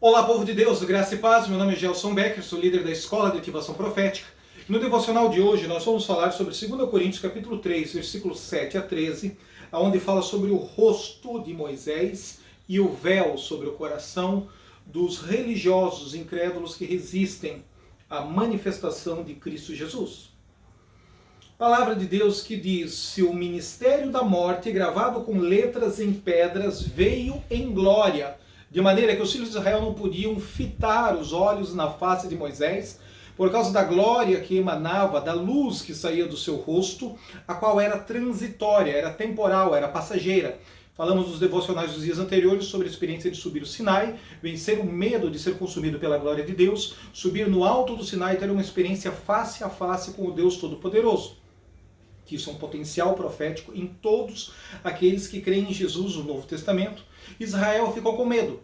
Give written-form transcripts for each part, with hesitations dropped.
Olá, povo de Deus, graça e paz. Meu nome é Gelson Becker, sou líder da Escola de Ativação Profética. No devocional de hoje nós vamos falar sobre 2 Coríntios capítulo 3, versículos 7 a 13, onde fala sobre o rosto de Moisés e o véu sobre o coração dos religiosos incrédulos que resistem à manifestação de Cristo Jesus. Palavra de Deus que diz: se o ministério da morte, gravado com letras em pedras, veio em glória, de maneira que os filhos de Israel não podiam fitar os olhos na face de Moisés, por causa da glória que emanava, da luz que saía do seu rosto, a qual era transitória, era temporal, era passageira. Falamos nos devocionais dos dias anteriores sobre a experiência de subir o Sinai, vencer o medo de ser consumido pela glória de Deus, subir no alto do Sinai e ter uma experiência face a face com o Deus Todo-Poderoso. Que isso é um potencial profético em todos aqueles que creem em Jesus no Novo Testamento. Israel ficou com medo.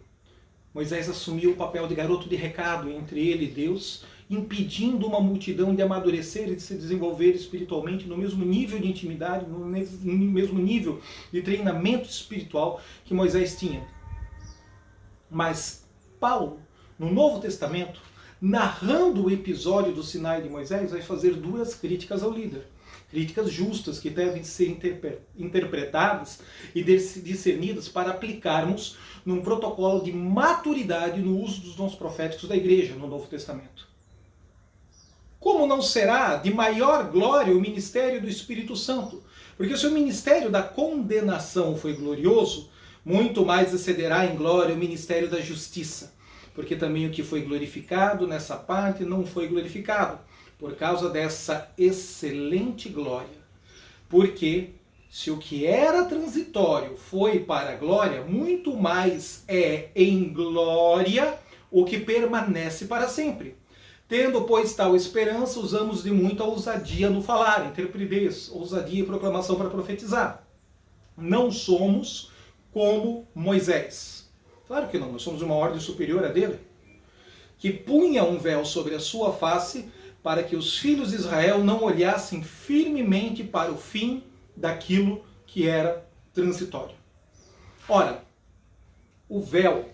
Moisés assumiu o papel de garoto de recado entre ele e Deus, impedindo uma multidão de amadurecer e de se desenvolver espiritualmente no mesmo nível de intimidade, no mesmo nível de treinamento espiritual que Moisés tinha. Mas Paulo, no Novo Testamento, narrando o episódio do Sinai de Moisés, vai fazer duas críticas ao líder. Críticas justas que devem ser interpretadas e discernidas para aplicarmos num protocolo de maturidade no uso dos dons proféticos da igreja no Novo Testamento. Como não será de maior glória o ministério do Espírito Santo? Porque se o ministério da condenação foi glorioso, muito mais excederá em glória o ministério da justiça. Porque também o que foi glorificado nessa parte não foi glorificado, por causa dessa excelente glória. Porque se o que era transitório foi para a glória, muito mais é em glória o que permanece para sempre. Tendo, pois, tal esperança, usamos de muita ousadia no falar, intrepidez, ousadia e proclamação para profetizar. Não somos como Moisés. Claro que não, nós somos uma ordem superior a dele, que punha um véu sobre a sua face, para que os filhos de Israel não olhassem firmemente para o fim daquilo que era transitório. Ora, o véu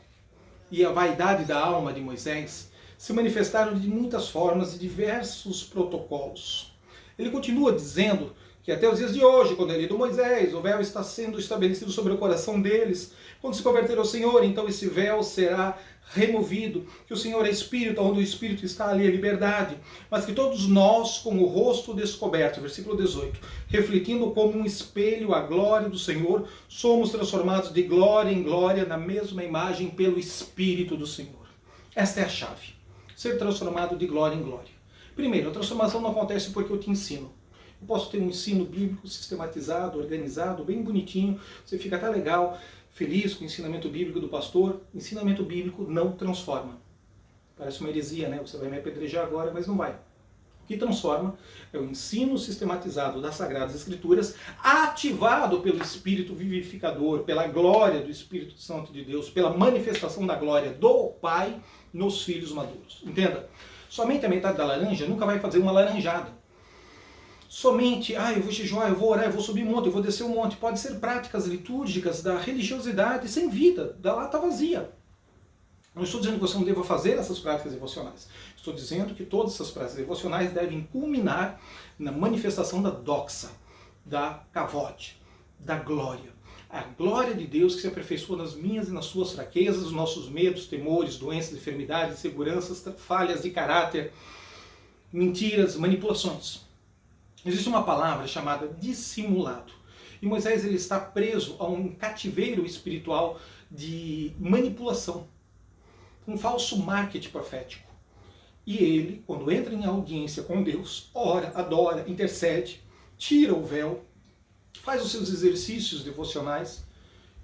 e a vaidade da alma de Moisés se manifestaram de muitas formas e diversos protocolos. Ele continua dizendo que até os dias de hoje, quando é lido Moisés, o véu está sendo estabelecido sobre o coração deles. Quando se converter ao Senhor, então esse véu será removido, que o Senhor é Espírito, onde o Espírito está, ali a liberdade, mas que todos nós, com o rosto descoberto, versículo 18, refletindo como um espelho a glória do Senhor, somos transformados de glória em glória na mesma imagem pelo Espírito do Senhor. Esta é a chave, ser transformado de glória em glória. Primeiro, a transformação não acontece porque eu te ensino. Eu posso ter um ensino bíblico sistematizado, organizado, bem bonitinho, você fica até legal, feliz com o ensinamento bíblico do pastor. Ensinamento bíblico não transforma. Parece uma heresia, né? Você vai me apedrejar agora, mas não vai. O que transforma é o ensino sistematizado das Sagradas Escrituras, ativado pelo Espírito vivificador, pela glória do Espírito Santo de Deus, pela manifestação da glória do Pai nos filhos maduros. Entenda? Somente a metade da laranja nunca vai fazer uma laranjada. Somente, eu vou jejuar, eu vou orar, eu vou subir um monte, eu vou descer um monte. Pode ser práticas litúrgicas da religiosidade sem vida, da lata vazia. Não estou dizendo que você não deva fazer essas práticas devocionais. Estou dizendo que todas essas práticas devocionais devem culminar na manifestação da doxa, da kavod, da glória. A glória de Deus que se aperfeiçoa nas minhas e nas suas fraquezas, nos nossos medos, temores, doenças, enfermidades, inseguranças, falhas de caráter, mentiras, manipulações. Existe uma palavra chamada dissimulado. E Moisés ele está preso a um cativeiro espiritual de manipulação. Um falso marketing profético. E ele, quando entra em audiência com Deus, ora, adora, intercede, tira o véu, faz os seus exercícios devocionais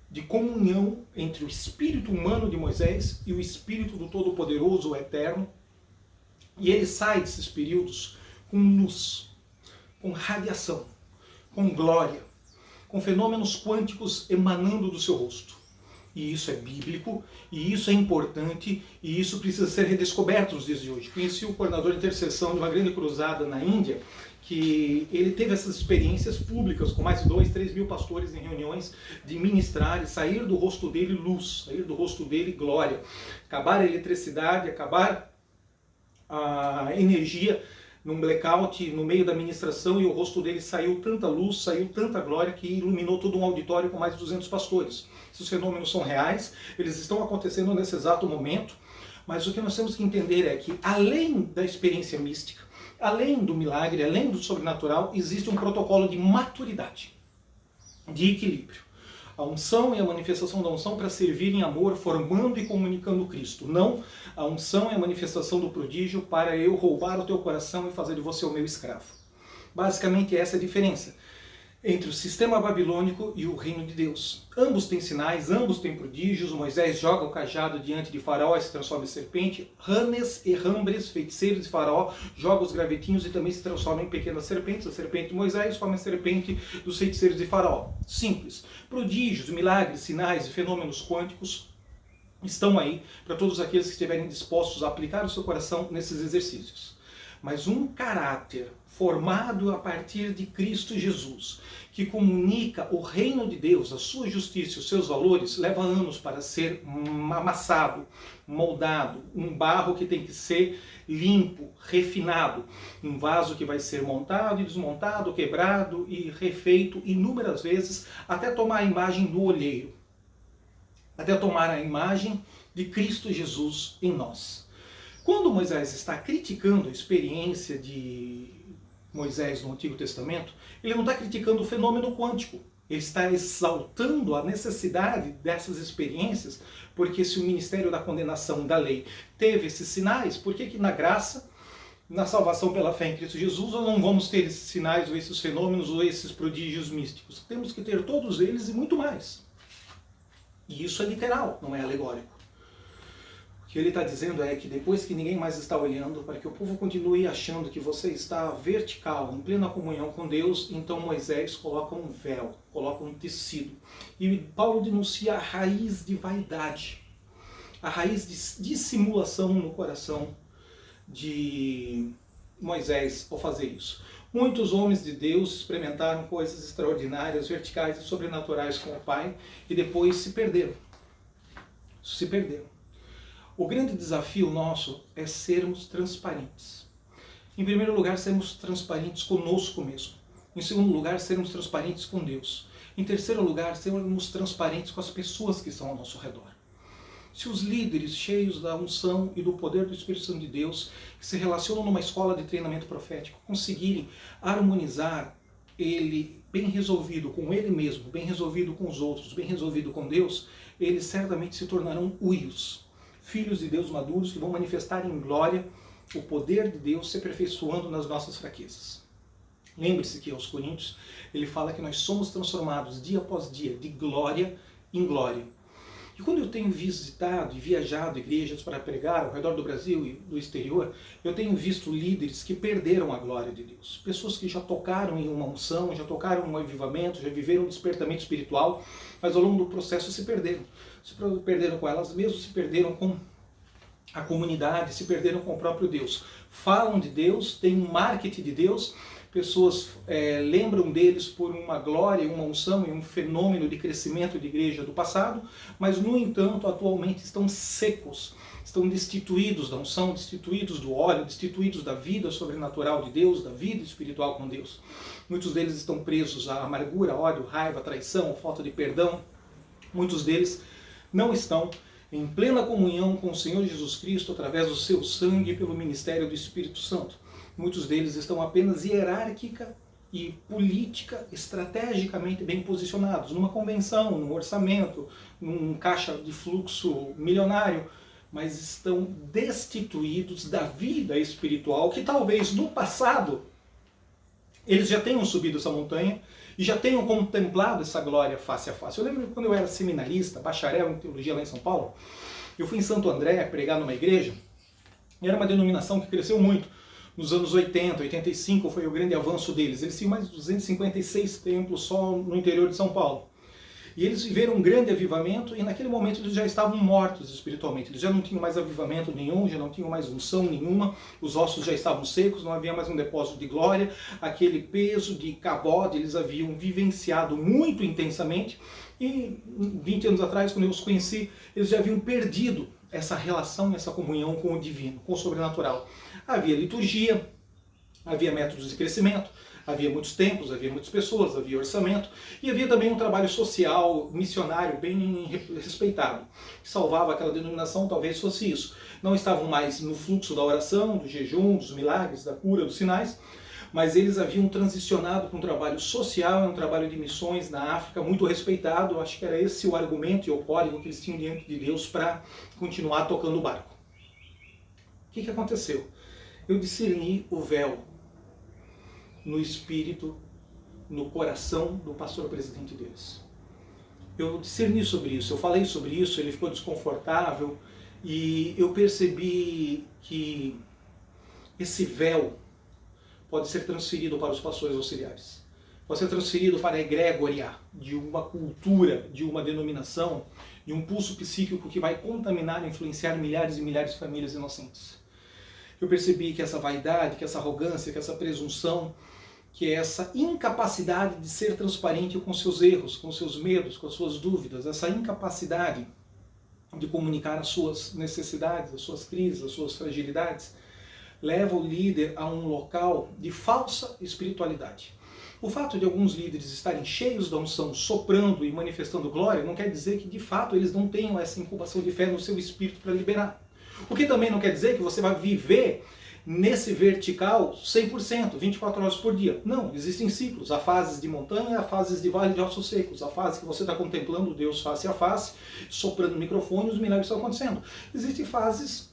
de comunhão entre o espírito humano de Moisés e o espírito do Todo-Poderoso, o Eterno. E ele sai desses períodos com luz, com radiação, com glória, com fenômenos quânticos emanando do seu rosto. E isso é bíblico, e isso é importante, e isso precisa ser redescoberto nos dias de hoje. Conheci o coordenador de intercessão de uma grande cruzada na Índia, que ele teve essas experiências públicas com mais de 2, 3 mil pastores em reuniões de ministrar e sair do rosto dele luz, sair do rosto dele glória, acabar a eletricidade, acabar a energia num blackout no meio da ministração e o rosto dele saiu tanta luz, saiu tanta glória que iluminou todo um auditório com mais de 200 pastores. Esses fenômenos são reais, eles estão acontecendo nesse exato momento, mas o que nós temos que entender é que além da experiência mística, além do milagre, além do sobrenatural, existe um protocolo de maturidade, de equilíbrio. A unção e a manifestação da unção para servir em amor, formando e comunicando Cristo. Não a unção e a manifestação do prodígio para eu roubar o teu coração e fazer de você o meu escravo. Basicamente essa é a diferença entre o sistema babilônico e o reino de Deus. Ambos têm sinais, ambos têm prodígios. Moisés joga o cajado diante de Faraó e se transforma em serpente. Ranes e Rambres, feiticeiros de Faraó, joga os gravetinhos e também se transforma em pequenas serpentes. A serpente de Moisés forma a serpente dos feiticeiros de Faraó. Simples. Prodígios, milagres, sinais e fenômenos quânticos estão aí para todos aqueles que estiverem dispostos a aplicar o seu coração nesses exercícios. Mas um caráter formado a partir de Cristo Jesus, que comunica o reino de Deus, a sua justiça e os seus valores, leva anos para ser amassado, moldado, um barro que tem que ser limpo, refinado, um vaso que vai ser montado e desmontado, quebrado e refeito inúmeras vezes, até tomar a imagem do olheiro, até tomar a imagem de Cristo Jesus em nós. Quando Moisés está criticando a experiência de Moisés no Antigo Testamento, ele não está criticando o fenômeno quântico. Ele está exaltando a necessidade dessas experiências, porque se o ministério da condenação da lei teve esses sinais, por que na graça, na salvação pela fé em Cristo Jesus, nós não vamos ter esses sinais, ou esses fenômenos, ou esses prodígios místicos? Temos que ter todos eles e muito mais. E isso é literal, não é alegórico. O que ele está dizendo é que depois que ninguém mais está olhando, para que o povo continue achando que você está vertical, em plena comunhão com Deus, então Moisés coloca um véu, coloca um tecido. E Paulo denuncia a raiz de vaidade, a raiz de dissimulação no coração de Moisés ao fazer isso. Muitos homens de Deus experimentaram coisas extraordinárias, verticais e sobrenaturais com o Pai e depois se perderam. Se perderam. O grande desafio nosso é sermos transparentes. Em primeiro lugar, sermos transparentes conosco mesmo. Em segundo lugar, sermos transparentes com Deus. Em terceiro lugar, sermos transparentes com as pessoas que estão ao nosso redor. Se os líderes cheios da unção e do poder do Espírito Santo de Deus, que se relacionam numa escola de treinamento profético, conseguirem harmonizar ele bem resolvido com ele mesmo, bem resolvido com os outros, bem resolvido com Deus, eles certamente se tornarão uios, filhos de Deus maduros que vão manifestar em glória o poder de Deus se aperfeiçoando nas nossas fraquezas. Lembre-se que aos Coríntios ele fala que nós somos transformados dia após dia de glória em glória. E quando eu tenho visitado e viajado igrejas para pregar ao redor do Brasil e do exterior, eu tenho visto líderes que perderam a glória de Deus. Pessoas que já tocaram em uma unção, já tocaram em um avivamento, já viveram um despertamento espiritual, mas ao longo do processo se perderam. Se perderam com elas mesmas, se perderam com a comunidade, se perderam com o próprio Deus. Falam de Deus, têm um marketing de Deus, pessoas lembram deles por uma glória, uma unção e um fenômeno de crescimento de igreja do passado, mas no entanto atualmente estão secos, estão destituídos da unção, destituídos do óleo, destituídos da vida sobrenatural de Deus, da vida espiritual com Deus. Muitos deles estão presos à amargura, ódio, raiva, traição, falta de perdão. Muitos deles não estão em plena comunhão com o Senhor Jesus Cristo através do seu sangue e pelo ministério do Espírito Santo. Muitos deles estão apenas hierárquica e política, estrategicamente bem posicionados, numa convenção, num orçamento, num caixa de fluxo milionário, mas estão destituídos da vida espiritual que talvez no passado eles já tenham subido essa montanha e já tenham contemplado essa glória face a face. Eu lembro que quando eu era seminarista, bacharel em teologia lá em São Paulo, eu fui em Santo André pregar numa igreja, e era uma denominação que cresceu muito. Nos anos 80, 85 foi o grande avanço deles. Eles tinham mais de 256 templos só no interior de São Paulo. E eles viveram um grande avivamento e naquele momento eles já estavam mortos espiritualmente. Eles já não tinham mais avivamento nenhum, já não tinham mais unção nenhuma, os ossos já estavam secos, não havia mais um depósito de glória, aquele peso de kavod eles haviam vivenciado muito intensamente. E 20 anos atrás, quando eu os conheci, eles já haviam perdido essa relação, essa comunhão com o divino, com o sobrenatural. Havia liturgia, havia métodos de crescimento, havia muitos templos, havia muitas pessoas, havia orçamento e havia também um trabalho social, missionário bem respeitado. Que salvava aquela denominação, talvez fosse isso. Não estavam mais no fluxo da oração, do jejum, dos milagres, da cura, dos sinais, mas eles haviam transicionado para um trabalho social, um trabalho de missões na África muito respeitado. Eu acho que era esse o argumento e o código que eles tinham diante de Deus para continuar tocando o barco. O que aconteceu? Eu discerni o véu no espírito, no coração do pastor presidente deles. Eu discerni sobre isso, eu falei sobre isso, ele ficou desconfortável e eu percebi que esse véu pode ser transferido para os pastores auxiliares. Pode ser transferido para a egrégoria de uma cultura, de uma denominação, de um pulso psíquico que vai contaminar e influenciar milhares e milhares de famílias inocentes. Eu percebi que essa vaidade, que essa arrogância, que essa presunção, que essa incapacidade de ser transparente com seus erros, com seus medos, com as suas dúvidas, essa incapacidade de comunicar as suas necessidades, as suas crises, as suas fragilidades, leva o líder a um local de falsa espiritualidade. O fato de alguns líderes estarem cheios da unção, soprando e manifestando glória, não quer dizer que de fato eles não tenham essa incubação de fé no seu espírito para liberar. O que também não quer dizer que você vai viver nesse vertical 100%, 24 horas por dia. Não, existem ciclos. Há fases de montanha, há fases de vale de ossos secos. Há fase que você está contemplando Deus face a face, soprando o microfone e os milagres estão acontecendo. Existem fases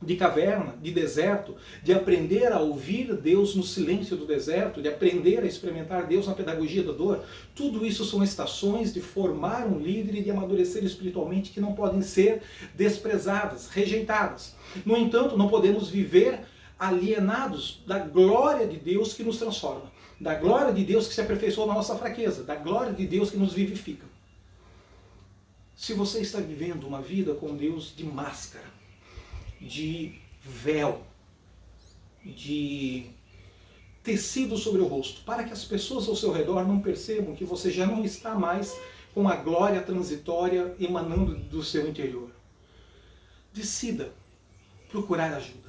de caverna, de deserto, de aprender a ouvir Deus no silêncio do deserto, de aprender a experimentar Deus na pedagogia da dor. Tudo isso são estações de formar um líder e de amadurecer espiritualmente que não podem ser desprezadas, rejeitadas. No entanto, não podemos viver alienados da glória de Deus que nos transforma, da glória de Deus que se aperfeiçoa na nossa fraqueza, da glória de Deus que nos vivifica. Se você está vivendo uma vida com Deus de máscara, de véu, de tecido sobre o rosto, para que as pessoas ao seu redor não percebam que você já não está mais com a glória transitória emanando do seu interior. Decida procurar ajuda.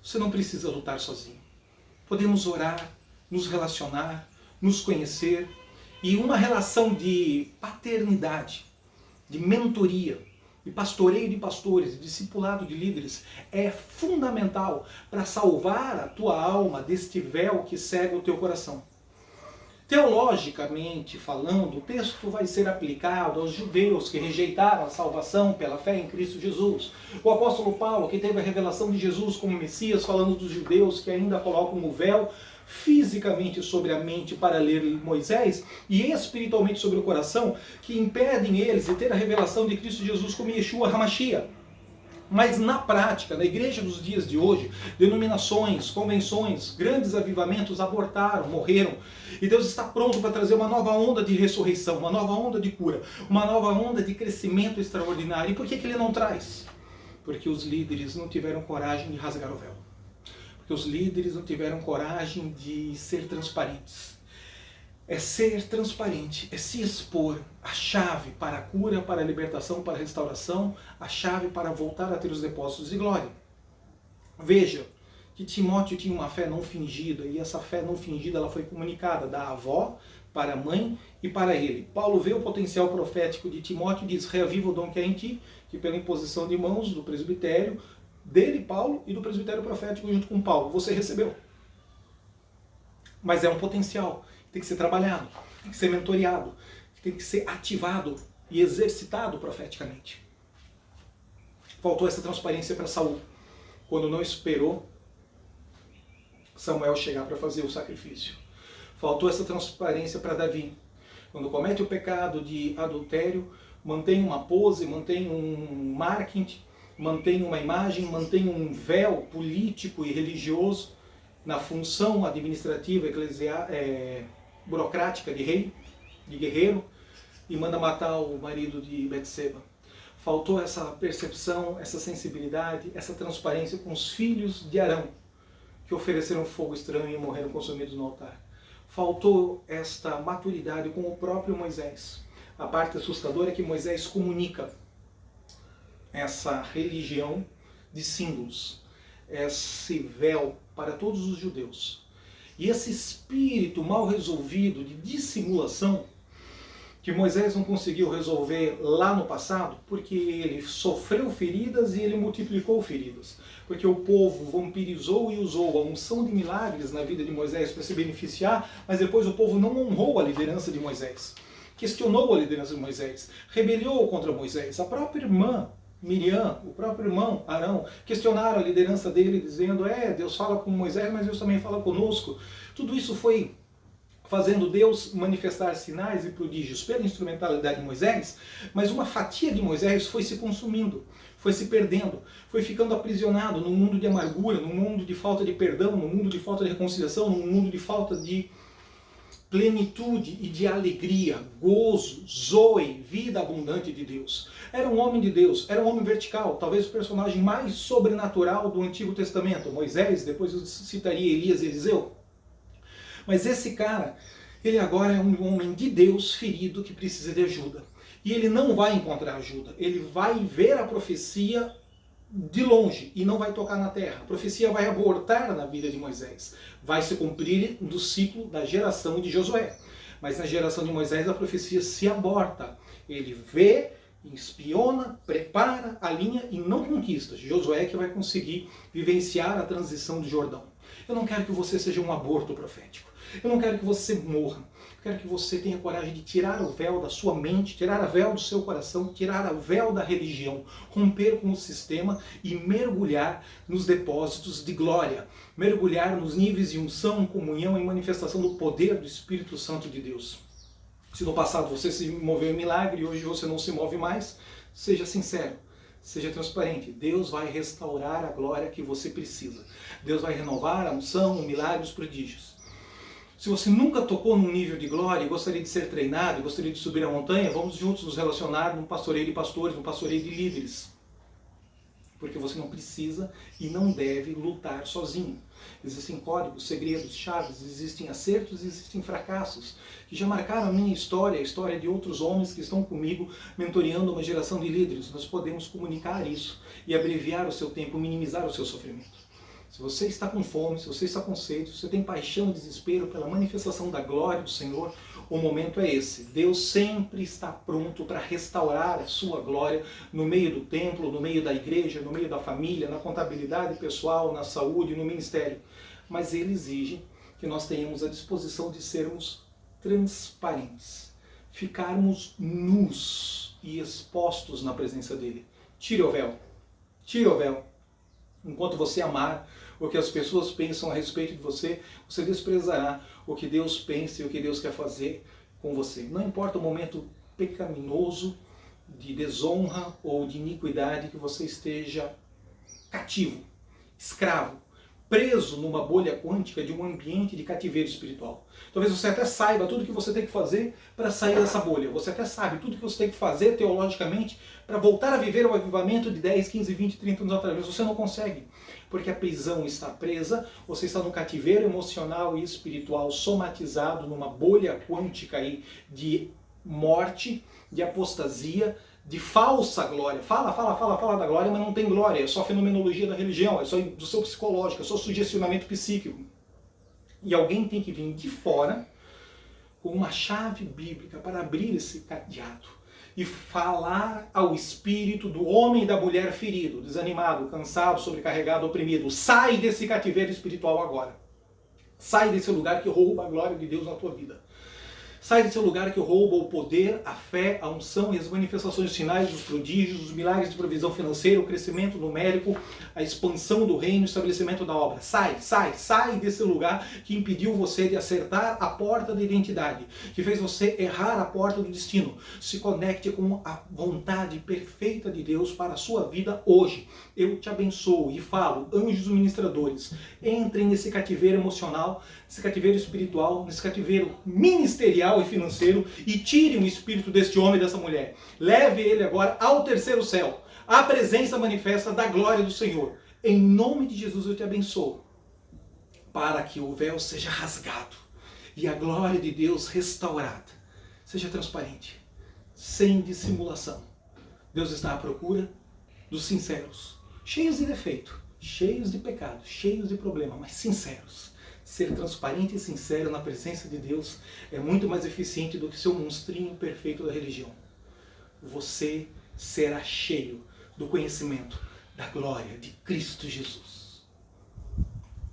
Você não precisa lutar sozinho. Podemos orar, nos relacionar, nos conhecer, e uma relação de paternidade, de mentoria, de pastoreio de pastores, de discipulado de líderes, é fundamental para salvar a tua alma deste véu que cega o teu coração. Teologicamente falando, o texto vai ser aplicado aos judeus que rejeitaram a salvação pela fé em Cristo Jesus. O apóstolo Paulo, que teve a revelação de Jesus como Messias, falando dos judeus que ainda colocam o véu fisicamente sobre a mente para ler Moisés e espiritualmente sobre o coração, que impedem eles de ter a revelação de Cristo Jesus como Yeshua HaMashiach. Mas na prática, na igreja dos dias de hoje, denominações, convenções, grandes avivamentos abortaram, morreram. E Deus está pronto para trazer uma nova onda de ressurreição, uma nova onda de cura, uma nova onda de crescimento extraordinário. E por que Ele não traz? Porque os líderes não tiveram coragem de rasgar o véu. Porque os líderes não tiveram coragem de ser transparentes. É ser transparente, é se expor, a chave para a cura, para a libertação, para a restauração, a chave para voltar a ter os depósitos de glória. Veja que Timóteo tinha uma fé não fingida, e essa fé não fingida ela foi comunicada da avó para a mãe e para ele. Paulo vê o potencial profético de Timóteo e diz: reaviva o dom que é em ti, que pela imposição de mãos do presbitério, dele, Paulo, e do presbitério profético junto com Paulo, você recebeu. Mas é um potencial, tem que ser trabalhado, tem que ser mentoreado, tem que ser ativado e exercitado profeticamente. Faltou essa transparência para Saul, quando não esperou Samuel chegar para fazer o sacrifício. Faltou essa transparência para Davi, quando comete o pecado de adultério, mantém uma pose, mantém um marketing, mantém uma imagem, mantém um véu político e religioso na função administrativa, burocrática de rei, de guerreiro, e manda matar o marido de Betseba. Faltou essa percepção, essa sensibilidade, essa transparência com os filhos de Arão, que ofereceram fogo estranho e morreram consumidos no altar. Faltou esta maturidade com o próprio Moisés. A parte assustadora é que Moisés comunica essa religião de símbolos, esse véu para todos os judeus. E esse espírito mal resolvido de dissimulação, que Moisés não conseguiu resolver lá no passado, porque ele sofreu feridas e ele multiplicou feridas. Porque o povo vampirizou e usou a unção de milagres na vida de Moisés para se beneficiar, mas depois o povo não honrou a liderança de Moisés. Questionou a liderança de Moisés, rebeliou contra Moisés. A própria irmã Miriam, o próprio irmão Arão, questionaram a liderança dele, dizendo, Deus fala com Moisés, mas Deus também fala conosco. Tudo isso foi fazendo Deus manifestar sinais e prodígios pela instrumentalidade de Moisés, mas uma fatia de Moisés foi se consumindo, foi se perdendo, foi ficando aprisionado num mundo de amargura, num mundo de falta de perdão, num mundo de falta de reconciliação, num mundo de falta de plenitude e de alegria, gozo, zoe, vida abundante de Deus. Era um homem de Deus, era um homem vertical, talvez o personagem mais sobrenatural do Antigo Testamento. Moisés, depois eu citaria Elias e Eliseu. Mas esse cara, ele agora é um homem de Deus ferido que precisa de ajuda. E ele não vai encontrar ajuda, ele vai ver a profecia de longe e não vai tocar na terra. A profecia vai abortar na vida de Moisés. Vai se cumprir do ciclo da geração de Josué. Mas na geração de Moisés a profecia se aborta. Ele vê, espiona, prepara, alinha e não conquista. Josué que vai conseguir vivenciar a transição do Jordão. Eu não quero que você seja um aborto profético. Eu não quero que você morra. Eu quero que você tenha coragem de tirar o véu da sua mente, tirar o véu do seu coração, tirar o véu da religião, romper com o sistema e mergulhar nos depósitos de glória. Mergulhar nos níveis de unção, comunhão e manifestação do poder do Espírito Santo de Deus. Se no passado você se moveu em milagre e hoje você não se move mais, seja sincero. Seja transparente. Deus vai restaurar a glória que você precisa. Deus vai renovar a unção, o milagre, os prodígios. Se você nunca tocou num nível de glória e gostaria de ser treinado, gostaria de subir a montanha, vamos juntos nos relacionar num pastoreio de pastores, num pastoreio de líderes. Porque você não precisa e não deve lutar sozinho. Existem códigos, segredos, chaves, existem acertos e existem fracassos que já marcaram a minha história, a história de outros homens que estão comigo mentoreando uma geração de líderes. Nós podemos comunicar isso e abreviar o seu tempo, minimizar o seu sofrimento. Se você está com fome, se você está com sede, se você tem paixão e desespero pela manifestação da glória do Senhor, o momento é esse. Deus sempre está pronto para restaurar a sua glória no meio do templo, no meio da igreja, no meio da família, na contabilidade pessoal, na saúde, no ministério. Mas Ele exige que nós tenhamos a disposição de sermos transparentes, ficarmos nus e expostos na presença dEle. Tire o véu. Tire o véu. Enquanto você amar o que as pessoas pensam a respeito de você, você desprezará o que Deus pensa e o que Deus quer fazer com você. Não importa o momento pecaminoso, de desonra ou de iniquidade que você esteja cativo, escravo, preso numa bolha quântica de um ambiente de cativeiro espiritual. Talvez você até saiba tudo que você tem que fazer para sair dessa bolha. Você até sabe tudo que você tem que fazer teologicamente para voltar a viver o avivamento de 10, 15, 20, 30 anos atrás. Mas você não consegue, porque a prisão está presa, você está no cativeiro emocional e espiritual somatizado numa bolha quântica aí de morte, de apostasia, de falsa glória. Fala da glória, mas não tem glória. É só fenomenologia da religião, é só do seu psicológico, é só sugestionamento psíquico. E alguém tem que vir de fora com uma chave bíblica para abrir esse cadeado e falar ao espírito do homem e da mulher ferido, desanimado, cansado, sobrecarregado, oprimido. Sai desse cativeiro espiritual agora. Sai desse lugar que rouba a glória de Deus na tua vida. Sai desse lugar que rouba o poder, a fé, a unção e as manifestações dos sinais, dos prodígios, os milagres de provisão financeira, o crescimento numérico, a expansão do reino, o estabelecimento da obra. Sai desse lugar que impediu você de acertar a porta da identidade, que fez você errar a porta do destino. Se conecte com a vontade perfeita de Deus para a sua vida hoje. Eu te abençoo e falo, anjos ministradores, entrem nesse cativeiro emocional, nesse cativeiro espiritual, nesse cativeiro ministerial, material e financeiro e tire o espírito deste homem e dessa mulher. Leve ele agora ao terceiro céu, à presença manifesta da glória do Senhor. Em nome de Jesus eu te abençoo, para que o véu seja rasgado e a glória de Deus restaurada. Seja transparente, sem dissimulação. Deus está à procura dos sinceros, cheios de defeito, cheios de pecado, cheios de problema, mas sinceros. Ser transparente e sincero na presença de Deus é muito mais eficiente do que ser um monstrinho perfeito da religião. Você será cheio do conhecimento da glória de Cristo Jesus.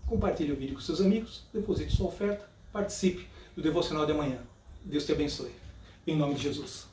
Compartilhe o vídeo com seus amigos, deposite sua oferta, participe do devocional de amanhã. Deus te abençoe. Em nome de Jesus.